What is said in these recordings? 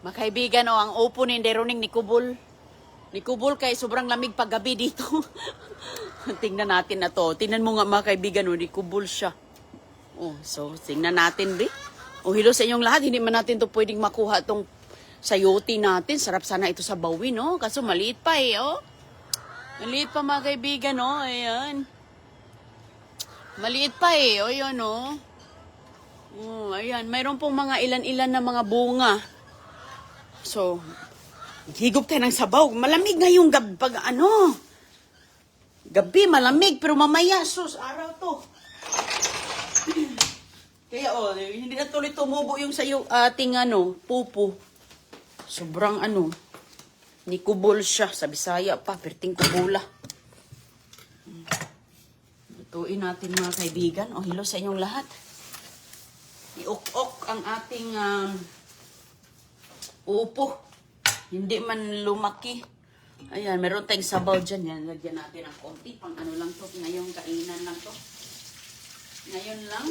Makaibigan o, ang upo ni Deroning ni Kubol. Ni Kubol kay sobrang lamig paggabi dito. Tingnan natin na to. Tingnan mo nga mga kaibigan o, ni Kubol siya. Oh, so tingnan natin, be. O, hello sa inyong lahat. Hindi man natin to pwedeng makuha tong sayote natin. Sarap sana ito sa bawi, no? Kaso maliit pa eh, oh. Maliit pa mga kaibigan, oh. Ayan. Maliit pa eh, oh, yun, oh. Oh, ayan. Mayroon pong mga ilan-ilan na mga bunga. So, higop tayo ng sabaw. Malamig ngayong gabi, pag ano. Gabi, malamig. Pero mamaya, sus, araw to. Kaya, oh, hindi na tuloy tumubo yung sayo, ating, ano, pupo. Sobrang, ano, ni Kubol siya. Sa Bisaya pa, perting kubula. Lutuin natin mga kaibigan. O, hello sa inyong lahat. Iok-ok ang ating upo. Hindi man lumaki. Ayan, meron tayong sabaw dyan. Yan, lagyan natin ng konti. Pang ano lang to. Ngayong kainan lang to. Ngayon lang.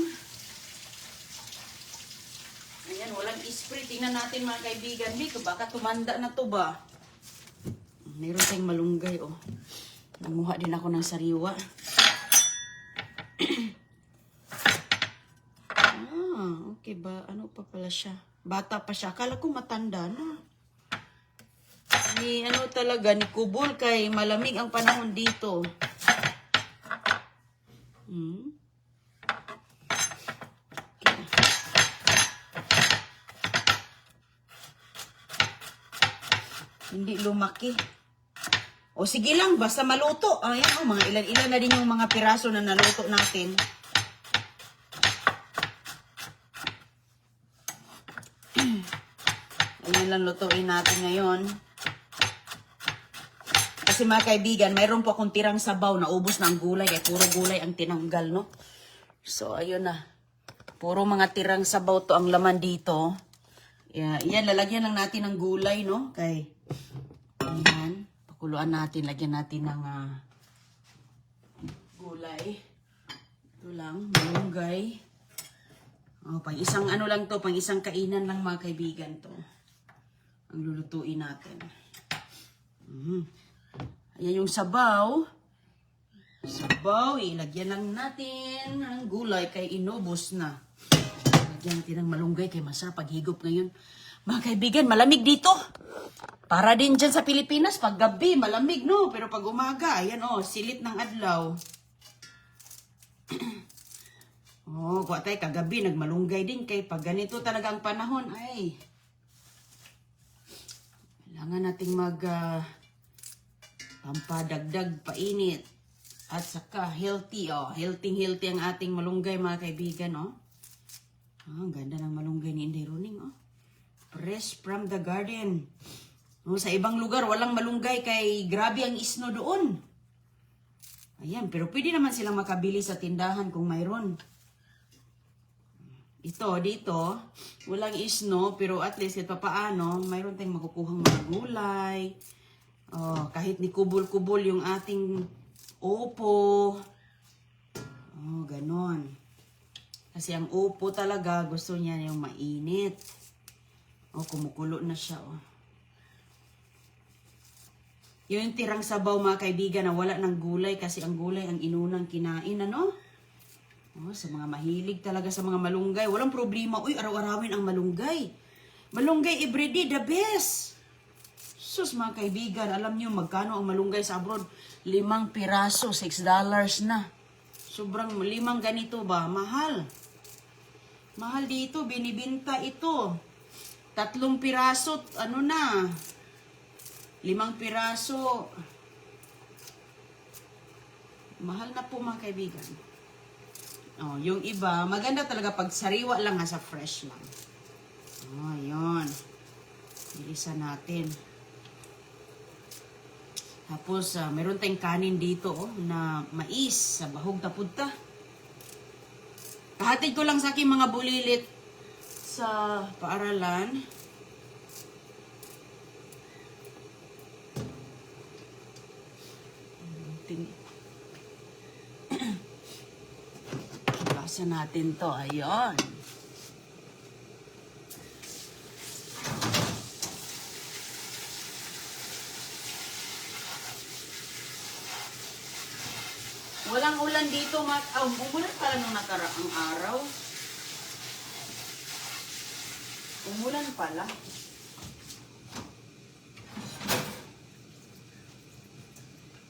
Ayan, walang spray. Tingnan natin mga kaibigan. Dito, baka tumanda na to ba? Meron tayong malunggay, oh. Nanguha din ako ng sariwa. Okay ba? Ano pa pala siya? Bata pa siya. Akala ko matanda na. Ni ano talaga, ni Kubol kay malamig ang panahon dito. Okay. Hindi lumaki. O sige lang, basta maluto. Ayan, mga ilan-ilan na din yung mga piraso na naluto natin. Ayan lang lutuin natin ngayon. Kasi mga kaibigan, mayroon po akong tirang sabaw na ubos ng gulay. Kaya puro gulay ang tinanggal, no? So, ayun na. Puro mga tirang sabaw to ang laman dito. Yan, lalagyan lang natin ng gulay, no? Kay, ayan. Pakuluan natin, lagyan natin ng gulay. Ito lang, malunggay. Oh, pang isang ano lang to, pang isang kainan lang mga kaibigan to. Ang lulutuin natin. Ayan yung sabaw. Sabaw, ilagyan lang natin ang gulay kay inubos na. Lagyan natin ng malunggay kay masarap paghigop ngayon. Mga kaibigan, malamig dito. Para din dyan sa Pilipinas, pag gabi, malamig, no? Pero pag umaga, ayan, oh, silit ng adlaw. Oh, kuha tayo kagabi, nagmalunggay din kay pag ganito talaga ang panahon, ay. Kailangan nating pampadagdag painit. At saka healthy, oh. Healthy ang ating malunggay, mga kaibigan, oh. Ang ganda ng malunggay ni Inday Roning, oh. Fresh from the garden. Oh, sa ibang lugar, walang malunggay kay grabe ang isno doon. Ayan, pero pwede naman silang makabili sa tindahan kung mayroon. Ito, dito, walang isno, pero at least kahit paano, mayroon tayong makukuhang mga gulay. Oh, kahit ni kubol-kubol yung ating upo. Oh, ganon. Kasi ang upo talaga, gusto niya yung mainit. Oh, kumukulo na siya, oh. Yung tirang sabaw, mga kaibigan, na wala ng gulay kasi ang gulay ang inunang kinain, ano? Oh, sa mga mahilig talaga sa mga malunggay, walang problema. Uy, araw-arawin ang malunggay. Malunggay everyday, the best. Sus, mga kaibigan, alam nyo magkano ang malunggay sa abroad? 5 piraso, $6 na. Sobrang 5 ganito ba? Mahal. Mahal dito, binibinta ito. 3 piraso, ano na? 5 piraso. Mahal na po mga kaibigan. Oh, yung iba, maganda talaga pag sariwa lang sa fresh lang. Oh, yun. Bilisan natin. Tapos, meron tayong kanin dito, oh, na mais sa bahog na punta. Kahatid ko lang sa aking mga bulilit sa paaralan. Basa natin to. Ayun. Walang ulan dito, umulan pala nung nakaraang araw. Umulan pala.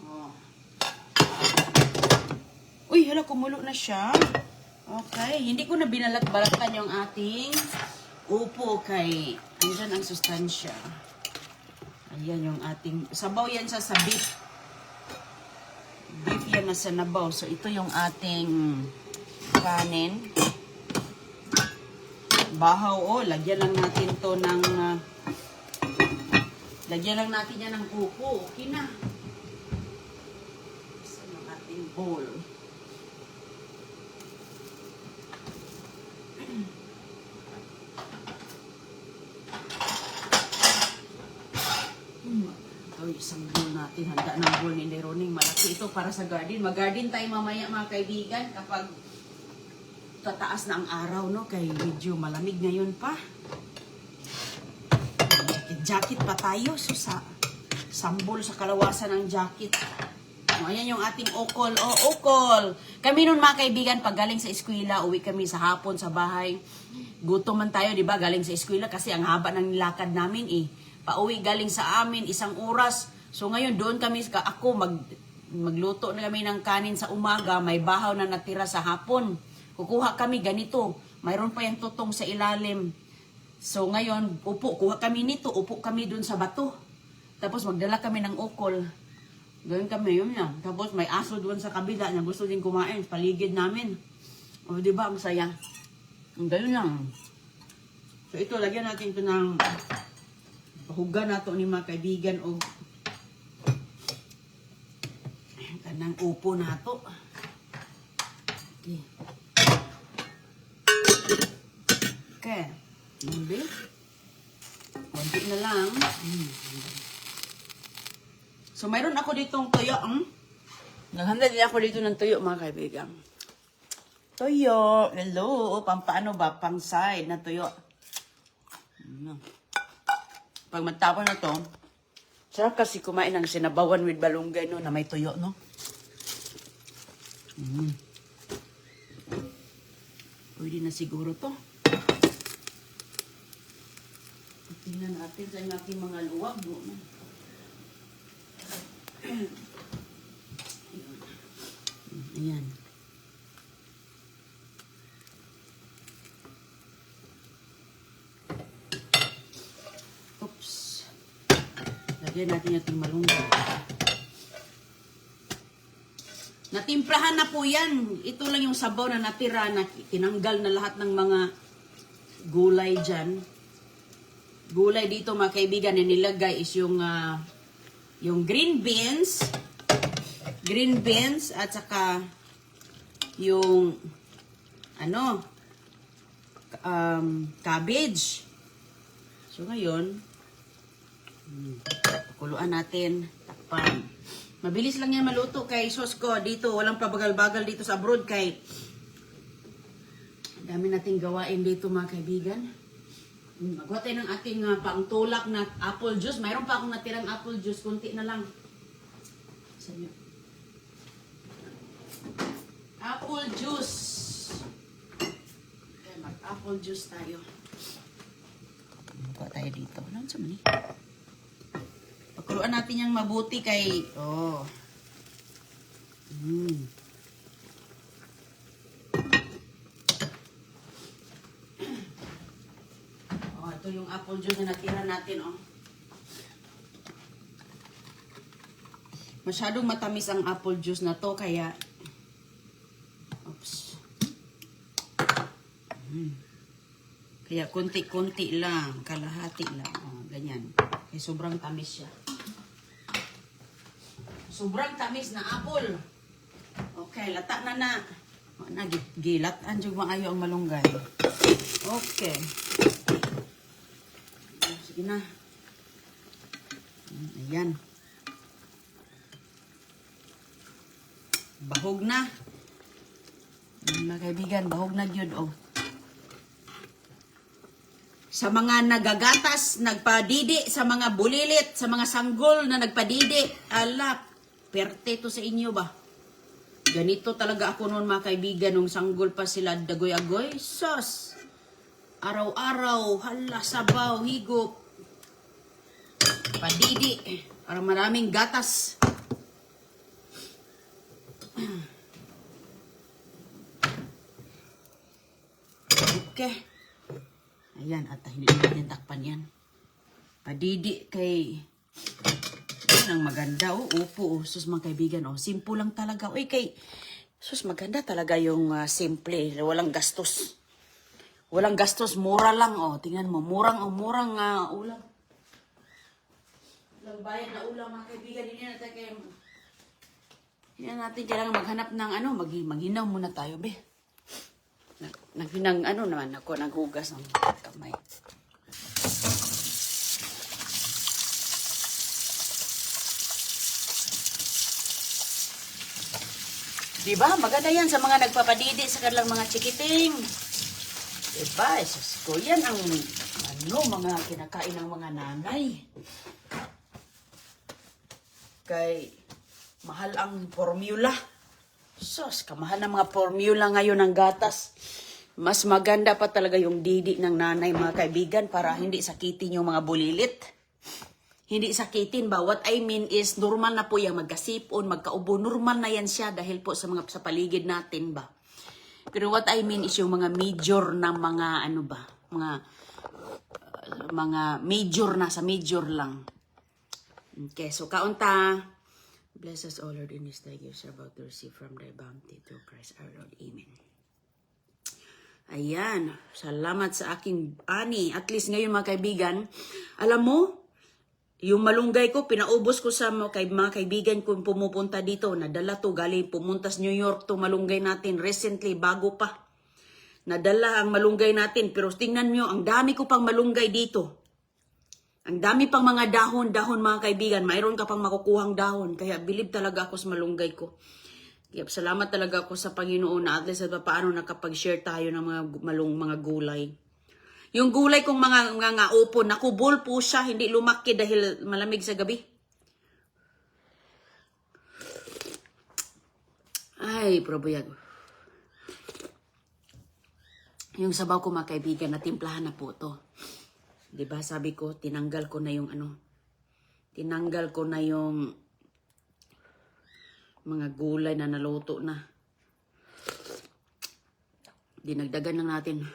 Oh. Uy, hala, kumulo na siya. Okay, hindi ko na binalat-balatan yung ating upo kay andyan ang sustansya. Ayan yung ating, sabaw yan sa beef. Beef yan na sa nabaw. So, ito yung ating kanin. Bahaw, oh. Lagyan lang natin to ng, lagyan lang natin yan ng upo. Okay na. Sa ating bowl. Ito, isang bowl natin. Handa ng bowl ni Neroning. Malaki ito para sa garden. Mag-garden tayo mamaya mga kaibigan kapag tataas na ang araw, no? Kaya medyo malamig ngayon pa. Jacket pa tayo. So, sambol sa kalawasan ng jacket. O, ayan yung ating okol. O, okol! Kami nun mga kaibigan, pag galing sa eskwela, uwi kami sa hapon sa bahay. Gutom man tayo, di ba? Galing sa eskwela kasi ang haba ng nilakad namin eh. Pauwi galing sa amin, 1 oras. So ngayon, doon kami, ako magluto na kami ng kanin sa umaga, may bahaw na natira sa hapon. Kukuha kami ganito, mayroon pa yung tutong sa ilalim. So ngayon, kuha kami nito, upo kami doon sa bato. Tapos magdala kami ng ukol. Gawin kami, yun yan. Tapos may aso doon sa kabila na gusto din kumain, paligid namin. O diba, ang saya. Ang gayon lang. So ito, lagyan natin ito ng pahuga na ito ni mga kaibigan o kanang upo na ito. Okay. Okay. Hindi. Kunti na lang. So, mayroon ako ditong tuyo. Naghanda din ako dito ng tuyo, mga kaibigan. Tuyo. Hello. Pampaano ba? Pang side na tuyo. Pag matapon na to, sarap kasi kumain ng sinabawan with balunggay, no, na may tuyo, no? Pwede na siguro to. Tingnan natin sa aking mga luwag, no? Ayan. Oops. Lagyan natin yung ating malunggay. Natimplahan na po yan. Ito lang yung sabaw na natira na tinanggal na lahat ng mga gulay dyan. Gulay dito mga kaibigan na nilagay is yung green beans at saka yung cabbage. So ngayon, kuluan natin, takpan. Mabilis lang yan maluto kay sauce ko dito, walang pabagal-bagal dito sa abroad kay dami nating gawain dito mga kaibigan. Magwa tayo ng ating pangtulak na apple juice. Mayroon pa akong natirang apple juice. Kunti na lang. Apple juice. Okay, mag-apple juice tayo. Magwa tayo dito. Ano sa mani? Pagkuluan natin yung mabuti kay... Oh. Ito yung apple juice na natira natin, oh. Masyadong matamis ang apple juice na to, kaya... Oops. Kaya konti-konti lang, kalahati lang. Oh, ganyan. Kaya sobrang tamis siya. Sobrang tamis na apple. Okay, lata na na. Nagilat. Andiyo maayo ang malunggay. Okay. Sige na. Ayan. Bahog na. Mga kaibigan, bahog na yun, oh. Sa mga nagagatas, nagpadidi, sa mga bulilit, sa mga sanggol na nagpadidi, ala, perte to sa inyo ba? Ganito talaga ako noon mga kaibigan, nung sanggol pa sila dagoy-agoy. Sus! Araw-araw, hala, sabaw, higop. Padidi. Para maraming gatas. Okay. Ayan, at hindi natin takpan yan. Padidi kay... Yan ang maganda, oh. Upo, oh. Sus, mga kaibigan, oh. Simple lang talaga. Uy, kay... Sus, maganda talaga yung simple. Walang gastos. Walang gastos, mura lang, oh. Tingnan mo, murang ulam. Walang bayad na ulam, mga kaibigan. Hindi natin kailangan maghanap ng maghinaw muna tayo, be. Naman ako, naghugas ng kamay. Diba? Maganda yan sa mga nagpapadidi sa kanilang mga chikiting. Diba? Isus ko, yan ang mga kinakain ng mga nanay. Kay mahal ang formula. Sus, kamahal ng mga formula ngayon ng gatas. Mas maganda pa talaga yung didi ng nanay, mga kaibigan, para hindi sakitin yung mga bulilit. Hindi sakitin ba? What I mean is, normal na po yung magkasipon, magkaubo. Normal na yan siya dahil po sa paligid natin ba. Pero what I mean is yung mga major na mga mga major na sa major lang. Okay, so kaunta. Bless us, O Lord, in this day, gifts are about to receive from thy bounty through Christ our Lord. Amen. Ayan. Salamat sa aking ani. At least ngayon, mga kaibigan, alam mo, yung malunggay ko, pinaubos ko sa mga kaibigan ko pumupunta dito. Nadala to, galing pumunta sa New York to malunggay natin. Recently, bago pa. Nadala ang malunggay natin. Pero tingnan nyo, ang dami ko pang malunggay dito. Ang dami pang mga dahon mga kaibigan. Mayroon ka pang makukuhang dahon. Kaya bilib talaga ako sa malunggay ko. Kaya salamat talaga ako sa Panginoon na at least paano nakapag-share tayo ng mga gulay. Yung gulay kong mga upo, nakubol po siya. Hindi lumaki dahil malamig sa gabi. Ay, probuyag. Yung sabaw ko mga kaibigan, natimplahan na po to. Diba, sabi ko, tinanggal ko na yung mga gulay na naluto na. Dinagdagan lang natin.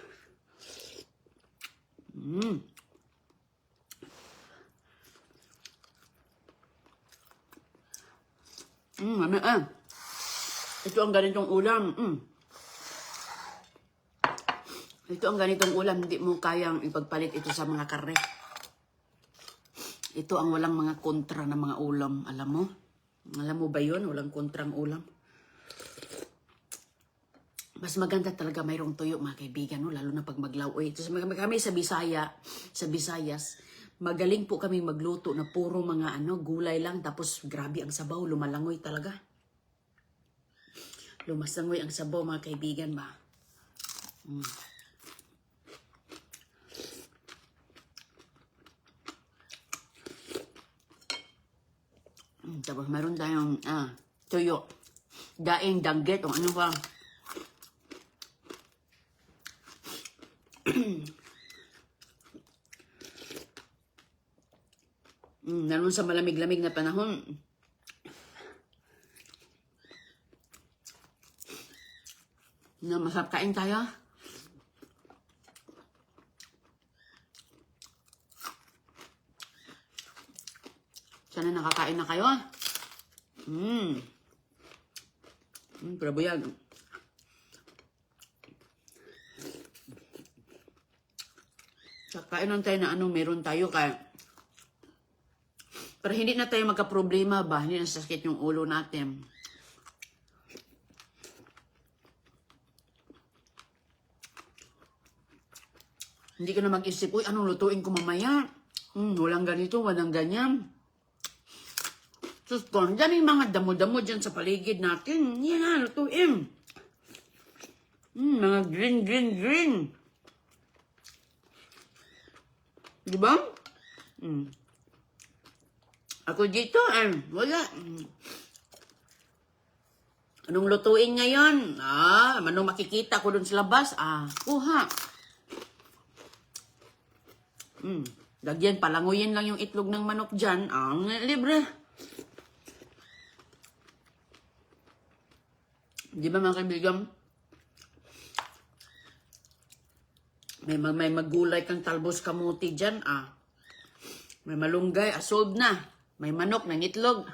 Ito ang ganitong ulam. Ito ang ganitong ulam, hindi mo kayang ipagpalit ito sa mga karne. Ito ang walang mga kontra na mga ulam, alam mo? Alam mo ba yun? Walang kontrang ulam. Mas maganda talaga mayroong tuyo, mga kaibigan, no? Lalo na pag maglaoy. Ito kami sa Visayas, magaling po kami magluto na puro mga gulay lang, tapos grabe ang sabaw, lumalangoy talaga. Lumasangoy ang sabaw, mga kaibigan ba? Tapos meron tayong tuyo, daing danggit o ano pa. Naroon sa malamig-lamig na panahon. Na masarap kain tayo. Sana nakakain na kayo. Prabuyag. Kakain lang tayo na meron tayo kaya. Pero hindi na tayo magka-problema ba? Hindi na sakit yung ulo natin. Hindi ka na mag-isip, uy, anong lutuin ko mamaya? Walang ganito, walang ganyan. Sus ko, ang daming mga damo-damo dyan sa paligid natin. Yan na, lutuin. Mga green. Diba? Ako dito, wala. Anong lutuin ngayon? Anong makikita ko dun sa labas? Kuha. Lagyan, palanguyin lang yung itlog ng manok dyan. Libre. Di ba mga kaibigan? May magulay kang talbos kamuti dyan. May malunggay, solved na. May manok ng itlog.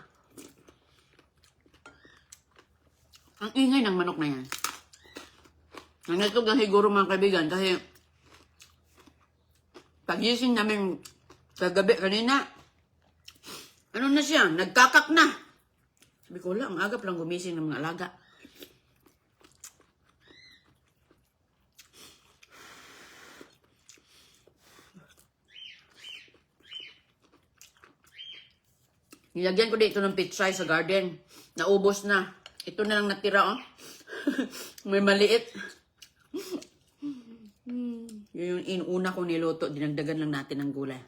Ang ingay ng manok na yan. Ang itlog na siguro mga kaibigan kasi pagising namin kagabi kanina, ano na siya, nagkakak na. Sabi ko, ang agap lang gumising ng mga alaga. Nilagyan ko dito ng pitsay sa garden. Naubos na. Ito na lang natira, May maliit. Yung inuna ko niluto, dinagdagan lang natin ng gulay.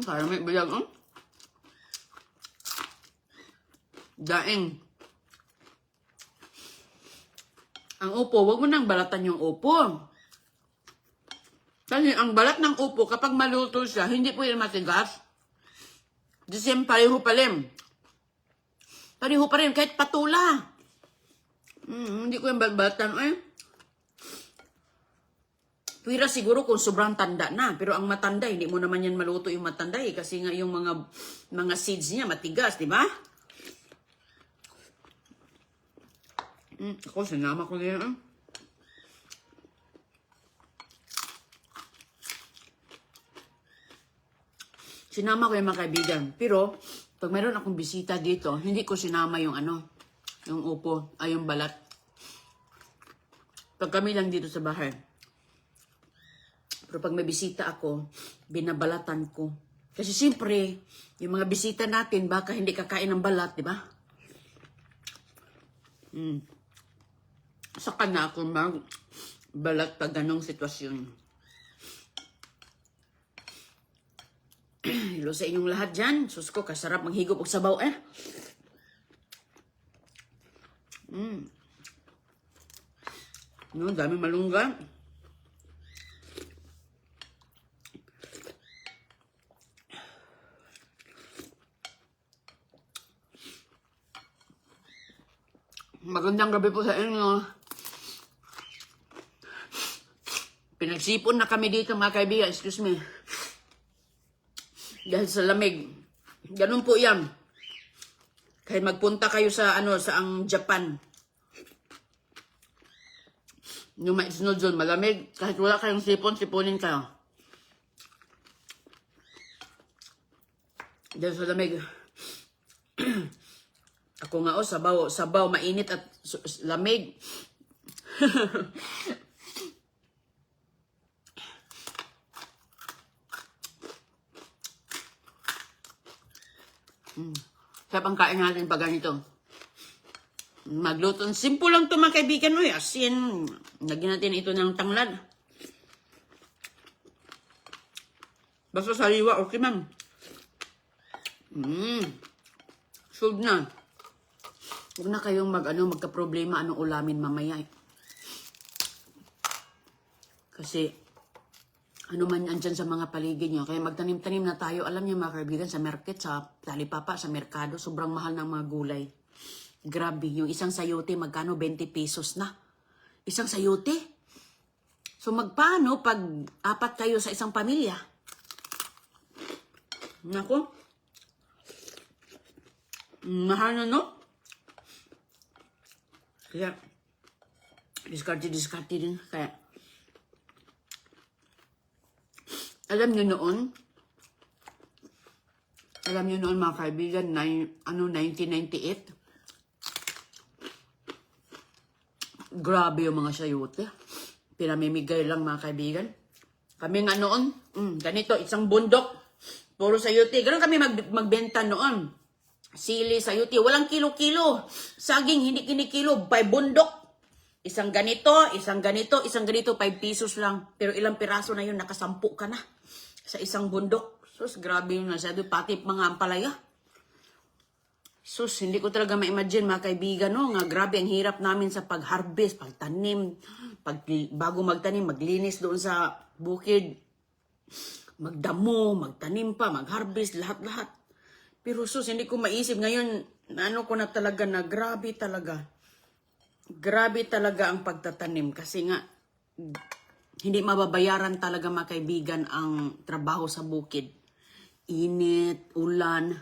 Parang may bilag, Daing. Ang upo, wag mo nang balatan yung upo. Kasi ang balat ng upo, kapag maluto siya, hindi po yan matigas. The same, pareho pa rin. Pareho pa rin, kahit patula. Hindi ko yung balatan. Tuwira siguro kung sobrang tanda na. Pero ang matanda, hindi mo naman yan maluto yung matanda kasi nga yung mga seeds niya matigas, di ba? Ako, sinama ko yan. Sinama ko yung mga kaibigan. Pero, pag mayroon akong bisita dito, hindi ko sinama yung yung upo, yung balat. Pag kami lang dito sa bahay. Pero pag may bisita ako, binabalatan ko. Kasi siyempre, yung mga bisita natin, baka hindi kakain ng balat, di ba? Saka na ako magbalat pag ganong sitwasyon. Hello sa inyong lahat dyan. Sus ko, kasarap maghigop og sabaw dami malungga. Magandang gabi po sa inyo. Pinagsipon na kami dito mga kaibigan. Excuse me. Dahil sa lamig. Ganun po yan. Kahit magpunta kayo sa sa ang Japan. Yung maisunod dun, malamig. Kahit wala kayong sipon, sipunin kayo. Dahil sa lamig. Ako nga sabaw, mainit at lamig. Sarap ang kain natin pag ganito. Magluto. Simple lang ito mga kaibigan. Asin. Lagyan natin ito ng tanglad. Basta sariwa. Okay, ma'am. Sold na. Huwag na kayong magka-problema anong ulamin mamaya. Kasi ano man andyan sa mga paligid nyo. Kaya magtanim-tanim na tayo. Alam niyo mga kaibigan, sa market, sa talipapa, sa merkado, sobrang mahal ng mga gulay. Grabe. Yung isang sayote, magkano? 20 pesos na. Isang sayote. So magpaano pag 4 kayo sa isang pamilya? Naku. Mahal na, no? Kaya, diskarte din. Kaya, alam nyo noon mga kaibigan, 1998, grabe yung mga sayote. Pinamimigay lang mga kaibigan. Kami nga noon, ganito, isang bundok, puro sayote. Ganun kami magbenta noon. Sili, sayote, walang kilo-kilo. Saging, hindi kinikilo, by bundok. Isang ganito, 5 pesos lang. Pero ilang piraso na yun, nakasampu ka na. Sa isang bundok. Sus, grabe yun na siya. Pati mga ampalaya. Sus, hindi ko talaga ma-imagine mga kaibigan, no? Nga grabe ang hirap namin sa pag-harvest, pagtanim, bago magtanim, maglinis doon sa bukid, magdamo, magtanim pa, mag-harvest, lahat-lahat. Pero sus, hindi ko maisip ngayon, ano ko na talaga na grabe talaga. Grabe talaga ang pagtatanim kasi nga, hindi mababayaran talaga mga kaibigan ang trabaho sa bukid. Init, ulan.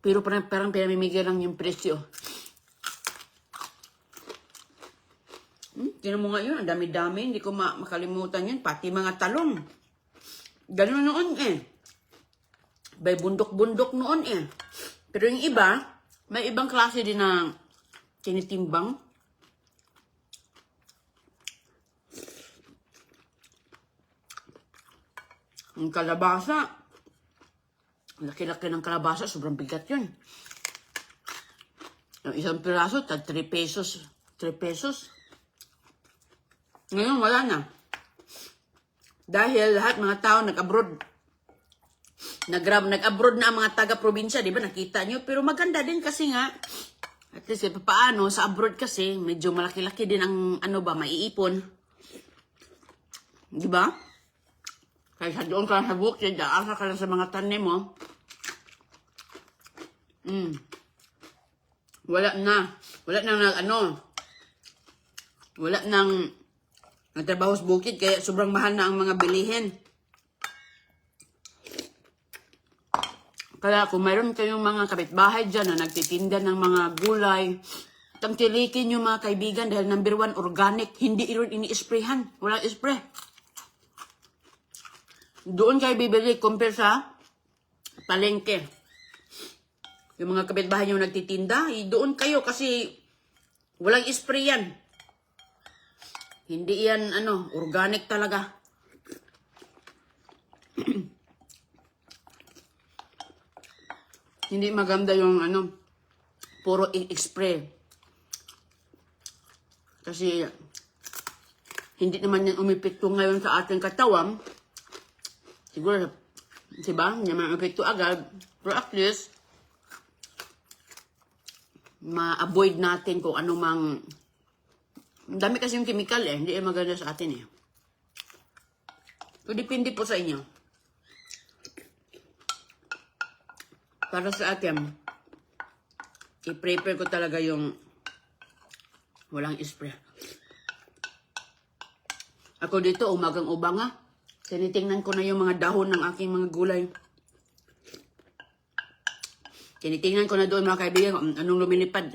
Pero parang pinamimigay lang yung presyo. Tinan mo nga yun, ang dami-dami. Hindi ko makalimutan yun. Pati mga talong. Ganun noon eh. May bundok-bundok noon eh. Pero yung iba, may ibang klase din na tinitimbang. Ang kalabasa. Laki-laki ng kalabasa, sobrang bigat yun. Yung isang piraso, 3 pesos. 3 pesos. Ngayon, wala na. Dahil lahat mga tao nag-abroad. Nag-abroad na ang mga taga-probinsya, di ba? Nakita nyo. Pero maganda din kasi nga, at least paano, sa abroad kasi, medyo malaki-laki din ang, maiipon. Di ba? Kaya doon ka lang sa bukid, asa ka lang sa mga tanim mo. Wala nang nagtrabaho sa bukid, kaya sobrang mahal na ang mga bilihin. Kaya kung mayroon kayong mga kapitbahay dyan na nagtitinda ng mga gulay, tangtilikin nyo mga kaibigan dahil number 1, organic, hindi iron ini-sprayhan. Walang spray. Doon kayo bibili compare sa palengke. Yung mga kapitbahay nyo nagtitinda, doon kayo kasi walang spray yan. Hindi yan, organic talaga. Hindi maganda yung, puro spray. Kasi, hindi naman yan umipekto ngayon sa ating katawan. Siguro, diba? Hindi naman umipekto agad. Pero at least, ma-avoid natin kung anumang ang dami kasi yung chemical eh. Hindi yung maganda sa atin eh. So, depende po sa inyo. Para sa akin, i-prepare ko talaga yung walang spray. Ako dito, umagang ubanga. Tinitingnan ko na yung mga dahon ng aking mga gulay. Tinitingnan ko na doon mga kaibigan kung anong lumilipad.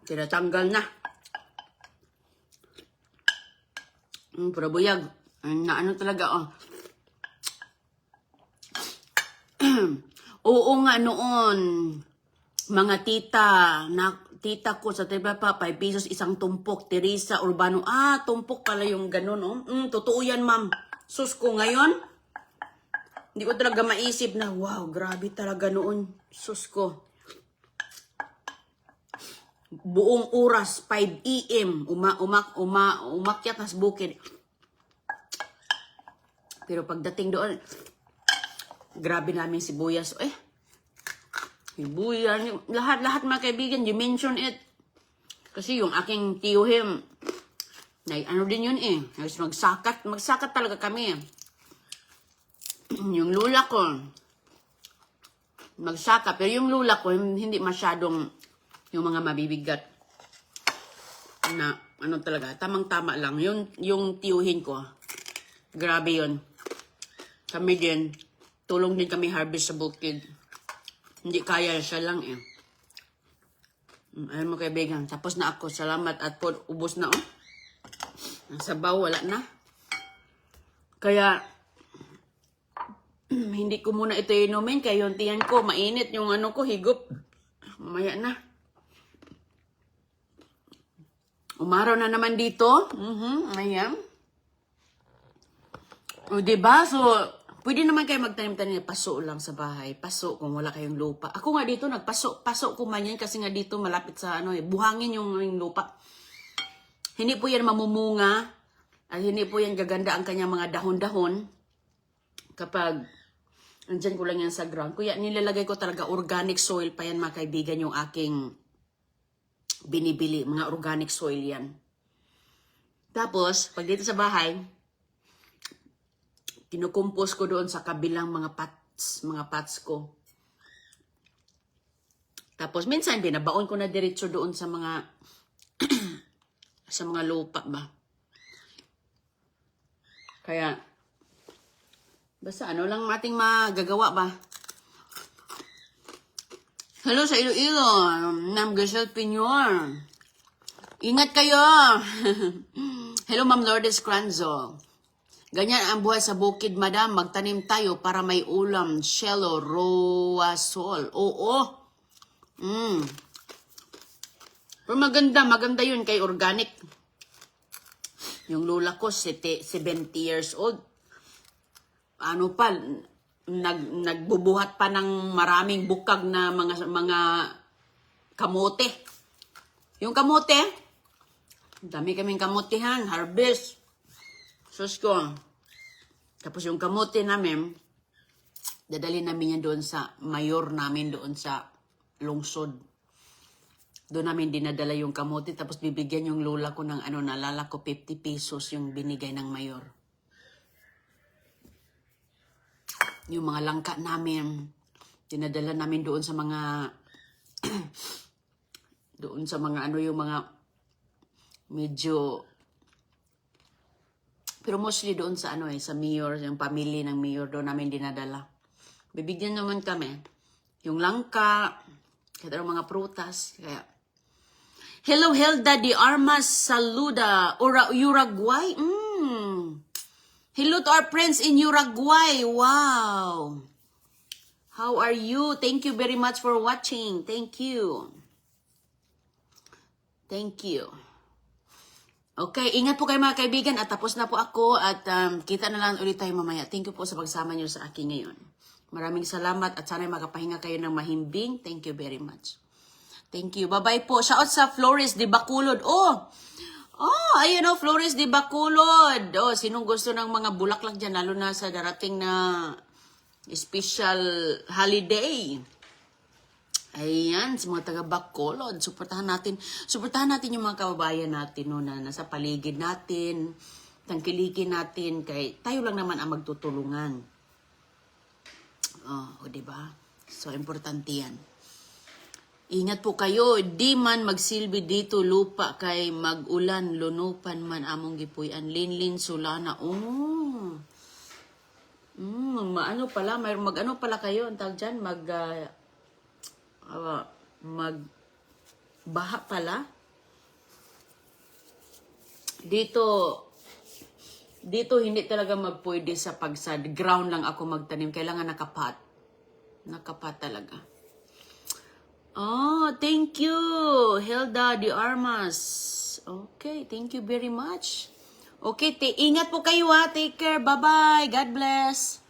Tinatanggal na. Pero buyag. Talaga, Oo nga noon, mga tita ko sa Tripapa, 5 pesos isang tumpok. Teresa Urbano, tumpok pala yung ganun, totoo yan, ma'am. Sus ko ngayon, hindi ko talaga maisip na, wow, grabe talaga noon. Sus ko. Buong oras, 5 AM, umakyat na sa bukid. Pero pagdating doon, grabe namin sibuyas. Sibuyas, lahat mga kaibigan, you mention it. Kasi yung aking tiyuhim, din yun eh. Magsakat talaga kami. Yung lula ko, magsaka. Pero yung lula ko, hindi masyadong yung mga mabibigat. Na, talaga, tamang-tama lang. Yung tiyuhin ko, grabe yun. Kami din, tulong din kami harvest sa bukid. Hindi kaya, siya lang eh. Ayun mo kaibigan, tapos na ako. Salamat at po, ubos na Ang sabaw, wala na. Kaya, hindi ko muna ito inumin. Kaya yung tiyan ko, mainit yung ko, higop. Mamaya na. Umaraw na naman dito. Ayan. O, diba? So, pwede naman kayo magtanim-tanim. Paso lang sa bahay. Paso kung wala kayong lupa. Ako nga dito, nagpaso ko man yan kasi nga dito malapit sa buhangin yung lupa. Hindi po yan mamumunga. At hindi po yan gaganda ang kanyang mga dahon-dahon. Kapag Andyan ko lang yan sa ground. Kuya, nilalagay ko talaga organic soil pa yan, mga kaibigan, yung aking binibili. Mga organic soil yan. Tapos, pag dito sa bahay, kinukumpos ko doon sa kabilang mga pots ko. Tapos, minsan, binabaon ko na diretso doon sa mga sa mga lupa ba. Kaya, basta ano lang ating magagawa ba. Hello sa Iloilo, Ma'am Grisel Pinyor. Ingat kayo. Hello Ma'am Lourdes Cranzo. Ganyan ang buhay sa bukid, madam. Magtanim tayo para may ulam. Shelo Roasol. Oo. Pero maganda yun kay organic. Yung lola ko, 70 years old. Ano pa, nagbubuhat pa ng maraming bukag na mga kamote. Yung kamote, dami kaming kamotehan, harvest. Sus ko. Tapos yung kamote namin, dadali namin yan doon sa mayor namin doon sa lungsod. Doon namin dinadala yung kamote, tapos bibigyan yung lola ko ng nalala ko 50 pesos yung binigay ng mayor. Yung mga langka namin, dinadala namin doon sa mga doon sa mga yung mga medyo, pero mostly doon sa sa mayor, yung pamilya ng mayor, doon namin dinadala. Bibigyan naman kami yung langka, kahit mga prutas. Kaya, hello Helda de Armas Saluda, Uruguay. Hello to our friends in Uruguay. Wow. How are you? Thank you very much for watching. Thank you. Thank you. Okay, ingat po kayo mga kaibigan at tapos na po ako at kita na lang ulit tayo mamaya. Thank you po sa pagsama niyo sa akin ngayon. Maraming salamat at sana makapahinga kayo ng mahimbing. Thank you very much. Thank you. Bye-bye po. Shout sa Flores de Bacolod. Ayun Flores de Bacolod. Sinong gusto ng mga bulaklak dyan, lalo na sa darating na special holiday. Ayan, sa mga taga Bacolod, suportahan natin yung mga kababayan natin na nasa paligid natin, tangkilikin natin, kay tayo lang naman ang magtutulungan. Diba? So, importante yan. Ingat po kayo, di man magsilbi dito lupa kay magulan, lunupan man among gipuyan, linlin sulana. Mag-ano pala kayo, ang tawag dyan, magbaha pala. Dito hindi talaga magpwede sa pagsad. Ground lang ako magtanim. Kailangan nakapat. Nakapat talaga. Thank you, Helda de Armas. Okay, thank you very much. Okay, ingat po kayo Take care. Bye-bye. God bless.